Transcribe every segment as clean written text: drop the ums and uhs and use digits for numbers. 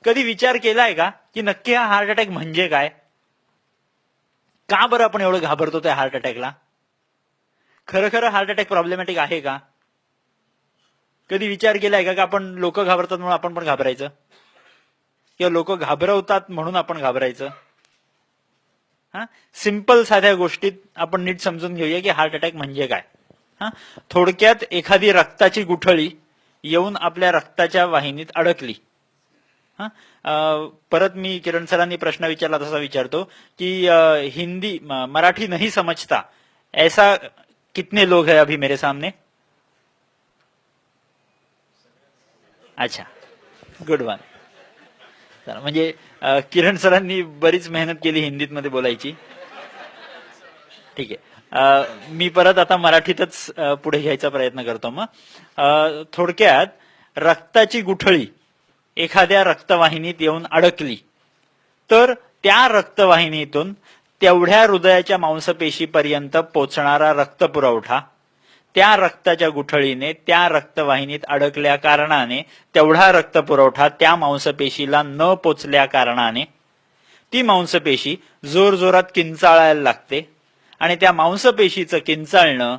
कधी विचार केलाय का की नक्की हा हार्ट अटॅक म्हणजे काय? का बरं आपण एवढं घाबरतो त्या हार्ट अटॅकला? खरं खरं हार्ट अटॅक प्रॉब्लेमॅटिक आहे का? कधी विचार केलाय का आपण लोक घाबरतात म्हणून आपण पण घाबरायचं, किंवा लोक घाबरवतात म्हणून आपण घाबरायचं? हा, सिंपल साध्या गोष्टीत आपण नीट समजून घेऊया की हार्ट अटॅक म्हणजे काय. हा, थोडक्यात एखादी रक्ताची गुठळी येऊन आपल्या रक्ताच्या वाहिनीत अडकली. परत मी किरण सरांनी प्रश्न विचारला तसा विचारतो की हिंदी मराठी नहीं समझता ऐसा कितने लोग हैं अभी मेरे सामने? अच्छा, गुड वन. म्हणजे किरण सरांनी बरीच मेहनत केली हिंदीत मध्ये बोलायची. ठीक आहे, मी परत आता मराठीतच पुढे घ्यायचा प्रयत्न करतो. मग थोडक्यात रक्ताची गुठळी एखाद्या रक्तवाहिनीत येऊन अडकली तर त्या रक्तवाहिनीतून तेवढ्या हृदयाच्या मांसपेशीपर्यंत पोचणारा रक्तपुरवठा त्या रक्ताच्या गुठळीने त्या रक्तवाहिनीत अडकल्या कारणाने तेवढा रक्तपुरवठा त्या मांसपेशीला न पोचल्या कारणाने ती मांसपेशी जोरजोरात किंचाळायला लागते आणि त्या मांसपेशीचं किंचाळणं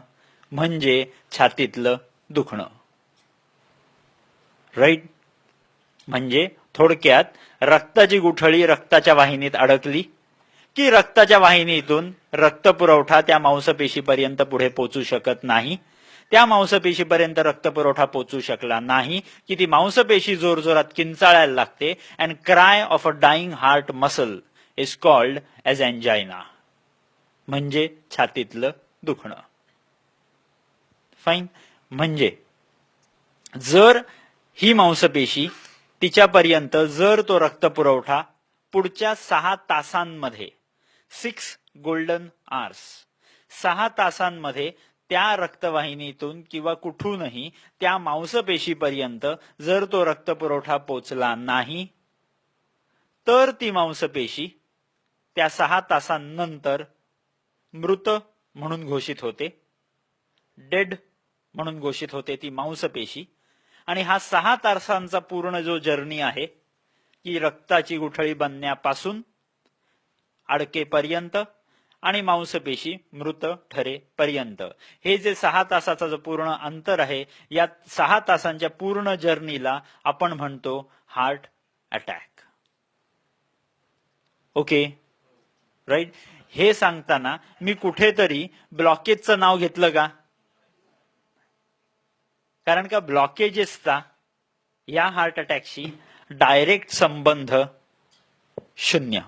म्हणजे छातीतलं दुखणं. राईट? म्हणजे थोडक्यात रक्ताची गुठळी रक्ताच्या वाहिनीत अडकली की रक्ताच्या वाहिनीतून रक्तपुरवठा त्या मांसपेशीपर्यंत पुढे पोचू शकत नाही. त्या मांसपेशीपर्यंत रक्तपुरवठा पोचू शकला नाही की ती मांसपेशी जोरजोरात किंचाळायला लागते. And cry of a dying heart muscle is called as angina, म्हणजे छातीतलं दुखणं. फाईन. म्हणजे जर ही मांसपेशी तिच्यापर्यंत जर तो रक्तपुरवठा पुढच्या 6 तासांमध्ये 6 गोल्डन आवर्स 6 तासांमध्ये त्या रक्तवाहिनीतून किंवा कुठूनही त्या मांसपेशीपर्यंत जर तो रक्तपुरवठा पोचला नाही तर ती मांसपेशी त्या 6 तासांनंतर मृत म्हणून घोषित होते, डेड म्हणून घोषित होते ती मांसपेशी. आणि हा 6 तासांचा पूर्ण जो जर्नी आहे की रक्ताची गुठळी बनण्यापासून अडकेपर्यंत आणि मांसपेशी मृत ठरेपर्यंत, हे जे 6 तासाचा जो पूर्ण अंतर आहे, या 6 तासांच्या पूर्ण जर्नीला आपण म्हणतो हार्ट अटॅक. Okay, right? हे सांगताना मी कुठेतरी ब्लॉकेजचं नाव घेतलं का? कारण का ब्लॉकेजेसचा या हार्ट अटॅकशी डायरेक्ट संबंध 0.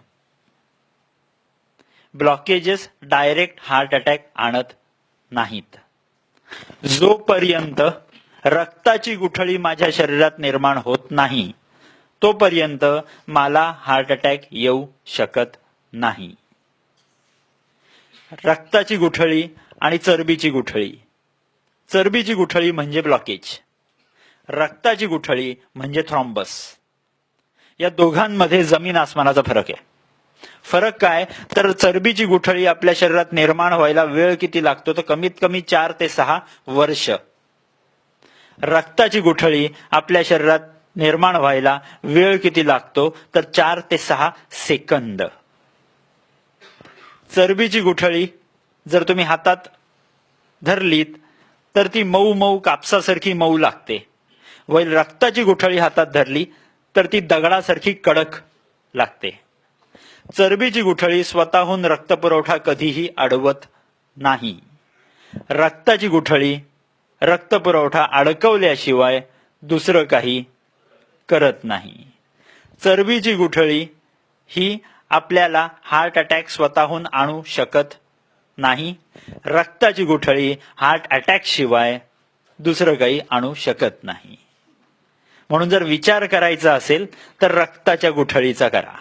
ब्लॉकेजेस डायरेक्ट हार्ट अटॅक आणत नाहीत. जोपर्यंत रक्ताची गुठळी माझ्या शरीरात निर्माण होत नाही तोपर्यंत मला हार्ट अटॅक येऊ शकत नाही. रक्ताची गुठळी आणि चरबीची गुठळी. चरबीची गुठळी म्हणजे ब्लॉकेज, रक्ताची गुठळी म्हणजे थ्रॉम्बस. या दोघांमध्ये जमीन आसमानाचा फरक आहे. फरक काय तर चरबीची गुठळी आपल्या शरीरात निर्माण व्हायला वेळ किती लागतो तर कमीत कमी 4 ते 6 वर्ष. रक्ताची गुठळी आपल्या शरीरात निर्माण व्हायला वेळ किती लागतो तर 4 ते 6 सेकंद. चरबीची गुठळी जर तुम्ही हातात धरलीत तर ती मऊ मऊ कापसासारखी मऊ लागते. वैल रक्ताची गुठळी हातात धरली तर ती दगडासारखी कडक लागते. चरबीची गुठळी स्वतःहून रक्तपुरवठा कधीही अडवत नाही. रक्ताची गुठळी रक्तपुरवठा अडकवल्याशिवाय दुसरं काही करत नाही. चरबीची गुठळी ही आपल्याला हार्ट अटॅक स्वतःहून आणू शकत नाही. रक्ताची गुठळी हार्ट अटॅक शिवाय दुसरं काही आणू शकत नाही. म्हणून जर विचार करायचा असेल तर रक्ताच्या गुठळीचा करा.